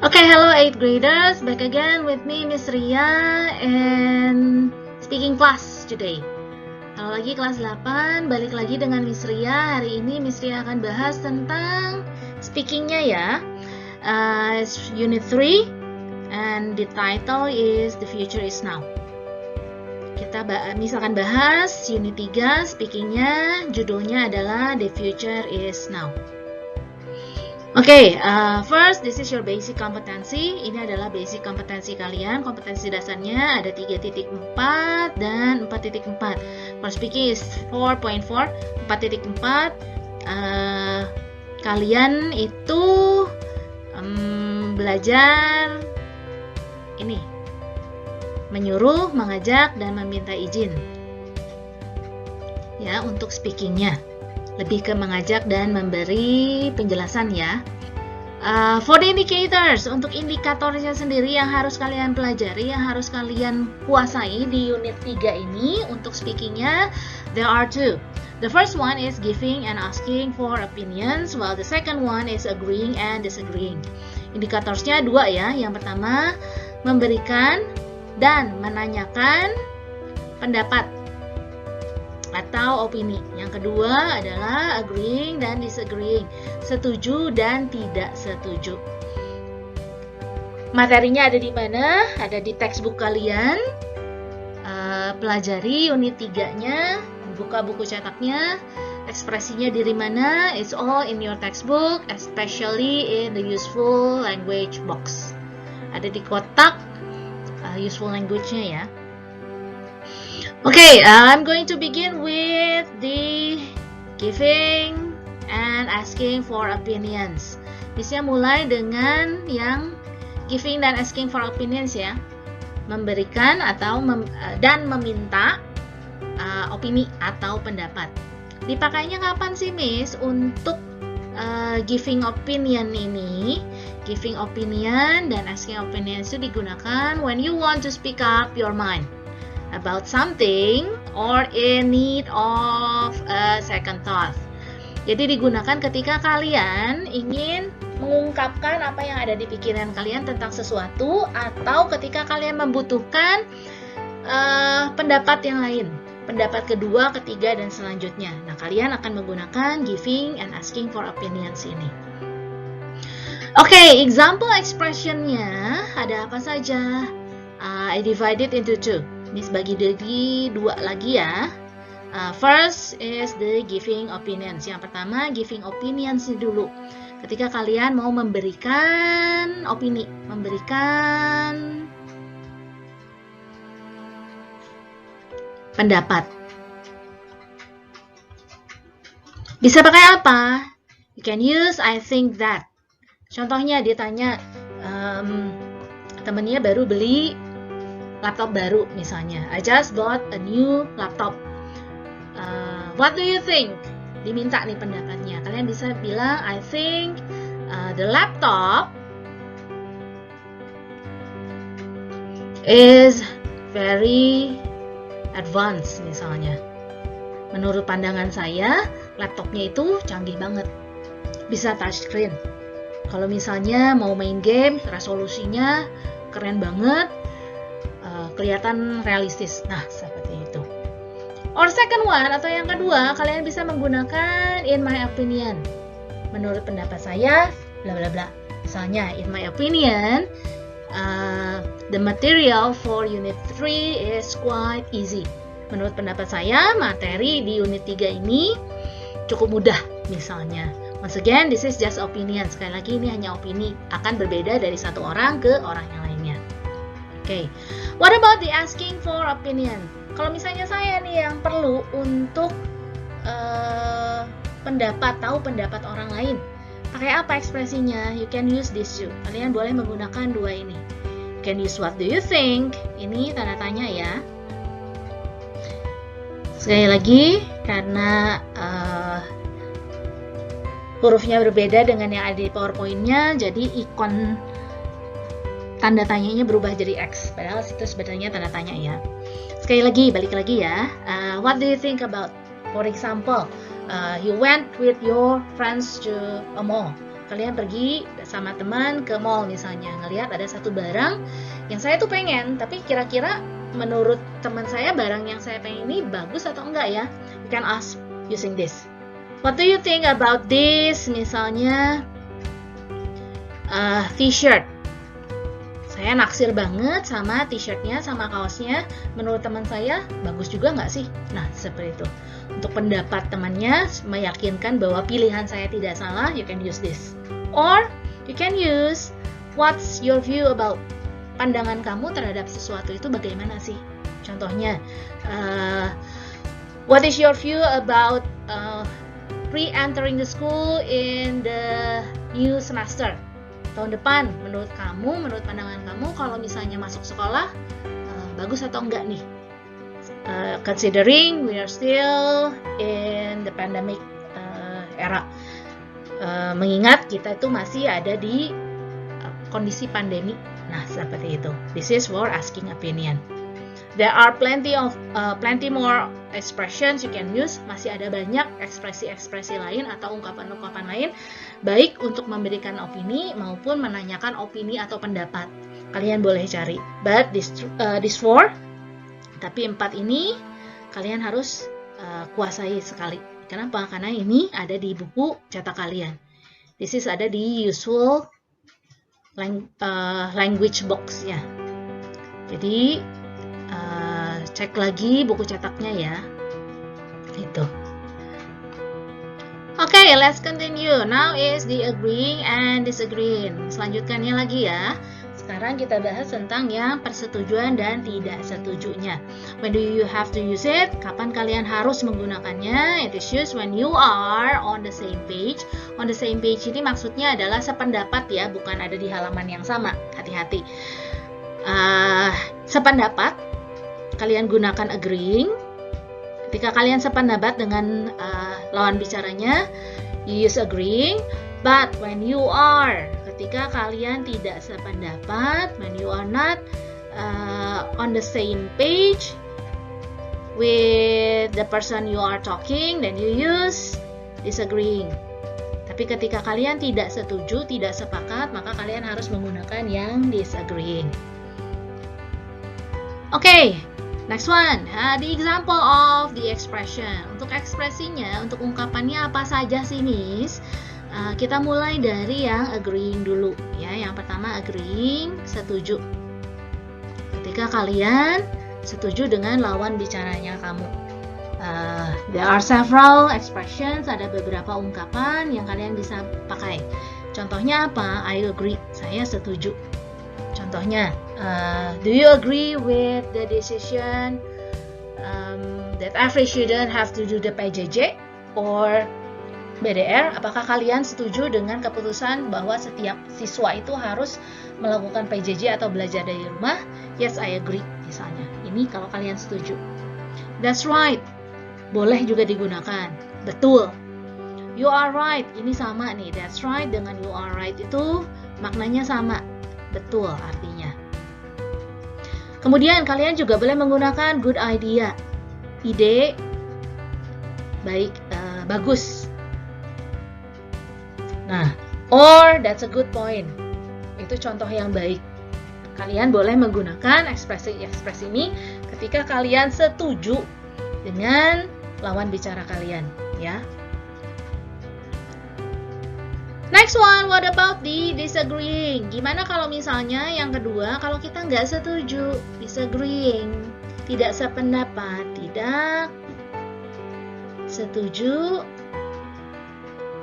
Okay, hello 8th graders, back again with me Miss Ria and speaking class today. Kalau lagi kelas 8, balik lagi dengan Miss Ria. Hari ini Miss Ria akan bahas tentang speakingnya ya. Unit 3 and the title is The Future is Now. Kita misalkan bahas unit 3 speakingnya, judulnya adalah The Future is Now. Oke, first this is your basic competency. Ini adalah basic kompetensi kalian. Kompetensi dasarnya ada 3.4 dan 4.4. For speaking is 4.4, 4.4. Kalian itu belajar ini, menyuruh, mengajak, dan meminta izin. Ya, untuk speakingnya. Lebih ke mengajak dan memberi penjelasan ya. For the indicators, untuk indikatornya sendiri yang harus kalian pelajari, yang harus kalian kuasai di unit 3 ini untuk speakingnya, there are two. The first one is giving and asking for opinions, while the second one is agreeing and disagreeing. Indikatorsnya dua ya. Yang pertama, memberikan dan menanyakan pendapat atau opini. Yang kedua adalah agreeing dan disagreeing, setuju dan tidak setuju. Materinya ada di mana? Ada di textbook kalian. Pelajari unit 3-nya, buka buku cetaknya. Ekspresinya dari mana? It's all in your textbook, especially in the useful language box. Ada di kotak useful language-nya ya. Okay, I'm going to begin with the giving and asking for opinions. Bisa mulai dengan yang giving dan asking for opinions ya. Memberikan atau dan meminta opini atau pendapat. Dipakainya kapan sih, Miss? Untuk giving opinion ini, giving opinion dan asking opinions itu digunakan when you want to speak up your mind about something or in need of a second thought. Jadi digunakan ketika kalian ingin mengungkapkan apa yang ada di pikiran kalian tentang sesuatu, atau ketika kalian membutuhkan pendapat yang lain, pendapat kedua, ketiga, dan selanjutnya. Nah, kalian akan menggunakan giving and asking for opinions ini. Oke, example expression-nya ada apa saja? I divide it into two. Miss bagi dari dua lagi ya. First is the giving opinions. Yang pertama giving opinions dulu. Ketika kalian mau memberikan opini, memberikan pendapat. Bisa pakai apa? You can use I think that. Contohnya dia tanya, temennya baru beli laptop baru misalnya. I just bought a new laptop. What do you think? Diminta nih pendapatnya. Kalian bisa bilang, I think the laptop is very advanced misalnya. Menurut pandangan saya, laptopnya itu canggih banget. Bisa touchscreen. Kalau misalnya mau main game, resolusinya keren banget. Kelihatan realistis. Nah, seperti itu. Or second one, atau yang kedua, kalian bisa menggunakan in my opinion. Menurut pendapat saya, bla bla bla. Misalnya, in my opinion, the material for unit 3 is quite easy. Menurut pendapat saya, materi di unit 3 ini cukup mudah, misalnya. Once again, this is just opinion. Sekali lagi, ini hanya opini. Akan berbeda dari satu orang ke orang yang lainnya. Okay. What about the asking for opinion? Kalau misalnya saya nih yang perlu untuk tahu pendapat orang lain, pakai apa ekspresinya? You can use this too. Kalian boleh menggunakan dua ini. You can use what do you think? Ini tanda tanya ya. Sekali lagi, karena hurufnya berbeda dengan yang ada di PowerPoint-nya, jadi ikon tanda tanyanya berubah jadi X, padahal itu sebenarnya tanda tanya ya. Sekali lagi, balik lagi ya. What do you think about, for example, you went with your friends to a mall. Kalian pergi sama teman ke mall misalnya, ngelihat ada satu barang yang saya tuh pengen, tapi kira-kira menurut teman saya barang yang saya pengen ini bagus atau enggak ya? You can ask using this. What do you think about this? Misalnya t-shirt. Saya naksir banget sama t-shirtnya, sama kaosnya. Menurut teman saya bagus juga nggak sih? Nah, seperti itu. Untuk pendapat temannya meyakinkan bahwa pilihan saya tidak salah, you can use this. Or you can use what's your view about. Pandangan kamu terhadap sesuatu itu bagaimana sih? Contohnya, what is your view about re-entering the school in the new semester? Tahun depan, menurut kamu, menurut pandangan kamu, kalau misalnya masuk sekolah, bagus atau enggak nih? Considering we are still in the pandemic era, mengingat kita itu masih ada di kondisi pandemi. Nah, seperti itu. This is for asking opinion. There are plenty more expressions you can use. Masih ada banyak ekspresi-ekspresi lain atau ungkapan-ungkapan lain, baik untuk memberikan opini maupun menanyakan opini atau pendapat. Kalian boleh cari. But this four, tapi 4 ini kalian harus kuasai sekali. Kenapa? Karena ini ada di buku cetak kalian. This is ada di usual language box ya. Jadi cek lagi buku cetaknya ya. Itu. Okay, let's continue. Now is the agreeing and disagreeing. Selanjutnya lagi ya. Sekarang kita bahas tentang yang persetujuan dan tidak setujunya. When do you have to use it? Kapan kalian harus menggunakannya? It is used when you are on the same page. On the same page ini maksudnya adalah sependapat ya, bukan ada di halaman yang sama. Hati-hati. Sependapat, kalian gunakan agreeing. Ketika kalian sependapat dengan lawan bicaranya, you use agreeing. But when you are, ketika kalian tidak sependapat, when you are not on the same page with the person you are talking, then you use disagreeing. Tapi ketika kalian tidak setuju, tidak sepakat, maka kalian harus menggunakan yang disagreeing. Okay, next one. The example of the expression. Untuk ekspresinya, untuk ungkapannya apa saja sih, Miss? Kita mulai dari yang agreeing dulu ya. Yang pertama agreeing, setuju. Ketika kalian setuju dengan lawan bicaranya kamu. There are several expressions, ada beberapa ungkapan yang kalian bisa pakai. Contohnya apa? I agree, saya setuju. Contohnya, do you agree with the decision that every student have to do the PJJ or BDR? Apakah kalian setuju dengan keputusan bahwa setiap siswa itu harus melakukan PJJ atau belajar dari rumah? Yes, I agree, misalnya. Ini kalau kalian setuju. That's right. Boleh juga digunakan. Betul. You are right. Ini sama nih. That's right dengan you are right itu maknanya sama. Betul artinya. Kemudian kalian juga boleh menggunakan good idea. Ide baik, bagus. Nah, or that's a good point. Itu contoh yang baik. Kalian boleh menggunakan ekspresi-ekspresi ini ketika kalian setuju dengan lawan bicara kalian, ya. Next one, what about the disagreeing? Gimana kalau misalnya yang kedua, kalau kita nggak setuju, disagreeing, tidak sependapat, tidak setuju,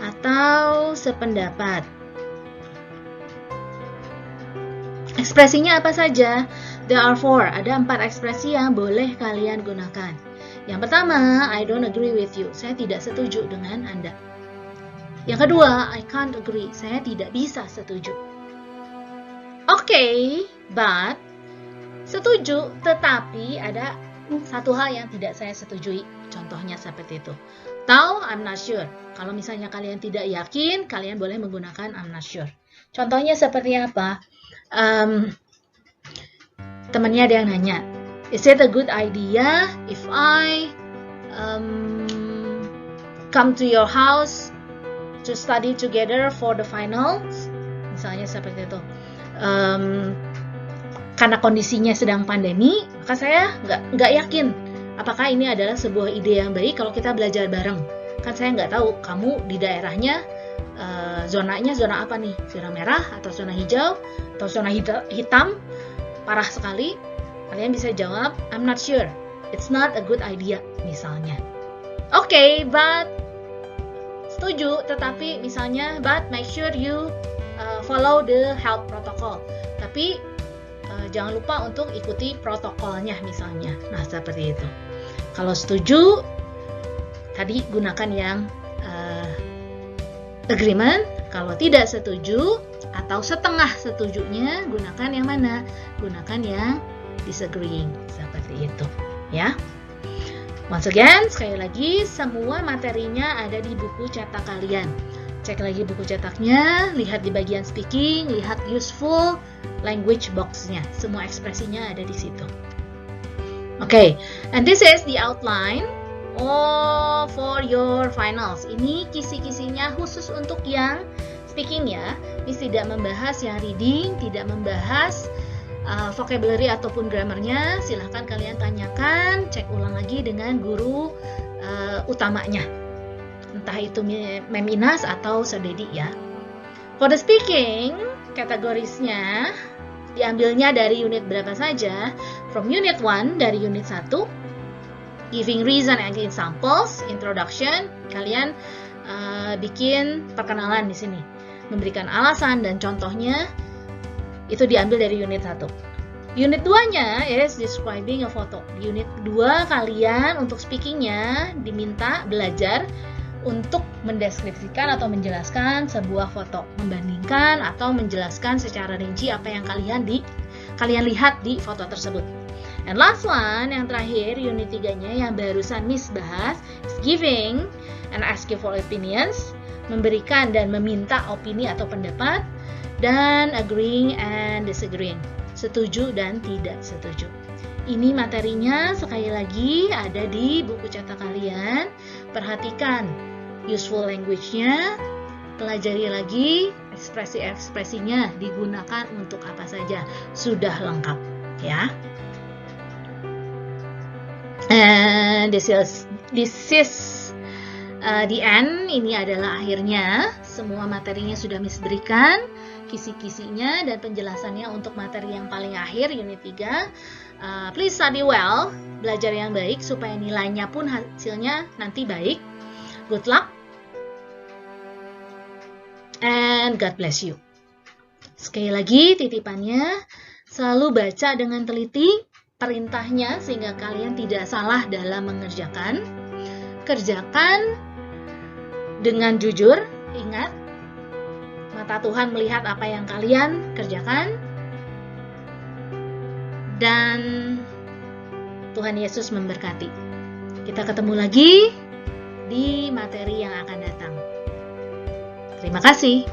atau sependapat. Ekspresinya apa saja? There are 4. Ada 4 ekspresi yang boleh kalian gunakan. Yang pertama, I don't agree with you. Saya tidak setuju dengan Anda. Yang kedua, I can't agree. Saya tidak bisa setuju. Okay, but setuju, tetapi ada satu hal yang tidak saya setujui. Contohnya seperti itu. Atau I'm not sure. Kalau misalnya kalian tidak yakin, kalian boleh menggunakan I'm not sure. Contohnya seperti apa? Temannya ada yang nanya, is it a good idea if I come to your house to study together for the finals, misalnya seperti itu. Karena kondisinya sedang pandemi, maka saya nggak yakin apakah ini adalah sebuah ide yang baik kalau kita belajar bareng. Kan saya nggak tahu kamu di daerahnya zonanya zona apa nih, zona merah atau zona hijau atau zona hitam parah sekali. Kalian bisa jawab I'm not sure, it's not a good idea misalnya. Oke, but setuju, tetapi misalnya but make sure you follow the health protocol. Tapi jangan lupa untuk ikuti protokolnya misalnya. Nah, seperti itu. Kalau setuju, tadi gunakan yang agreement. Kalau tidak setuju atau setengah setujunya, gunakan yang mana? Gunakan yang disagreeing. Seperti itu, ya. Once again, sekali lagi, semua materinya ada di buku cetak kalian. Cek lagi buku cetaknya, lihat di bagian speaking, lihat useful language box-nya. Semua ekspresinya ada di situ. Okay, and this is the outline for your finals. Ini kisi-kisinya khusus untuk yang speaking ya. Ini tidak membahas yang reading, tidak membahas vocabulary ataupun grammarnya. Silahkan kalian tanyakan, cek ulang lagi dengan guru utamanya, entah itu Mem Inas atau Sir Dedi ya. For the speaking, kategorisnya diambilnya dari unit berapa saja? From unit 1, dari unit 1, giving reason and examples, introduction, kalian bikin perkenalan di sini, memberikan alasan dan contohnya. Itu diambil dari unit 1. Unit 2-nya is describing a photo. Di unit 2 kalian untuk speakingnya diminta belajar untuk mendeskripsikan atau menjelaskan sebuah foto, membandingkan atau menjelaskan secara rinci apa yang kalian lihat di foto tersebut. And last one, yang terakhir, unit 3-nya yang barusan Miss bahas, is giving and asking for opinions, memberikan dan meminta opini atau pendapat, dan agreeing and disagreeing, setuju dan tidak setuju. Ini materinya sekali lagi ada di buku cetak kalian. Perhatikan useful language-nya, pelajari lagi ekspresi-ekspresinya, digunakan untuk apa saja, sudah lengkap ya. And this is the end. Ini adalah akhirnya. Semua materinya sudah Miss berikan, kisi-kisinya dan penjelasannya untuk materi yang paling akhir, unit 3. Please study well, belajar yang baik supaya nilainya pun hasilnya nanti baik. Good luck and God bless you. Sekali lagi titipannya, selalu baca dengan teliti perintahnya sehingga kalian tidak salah dalam mengerjakan. Kerjakan dengan jujur, ingat mata Tuhan melihat apa yang kalian kerjakan, dan Tuhan Yesus memberkati. Kita ketemu lagi di materi yang akan datang. Terima kasih.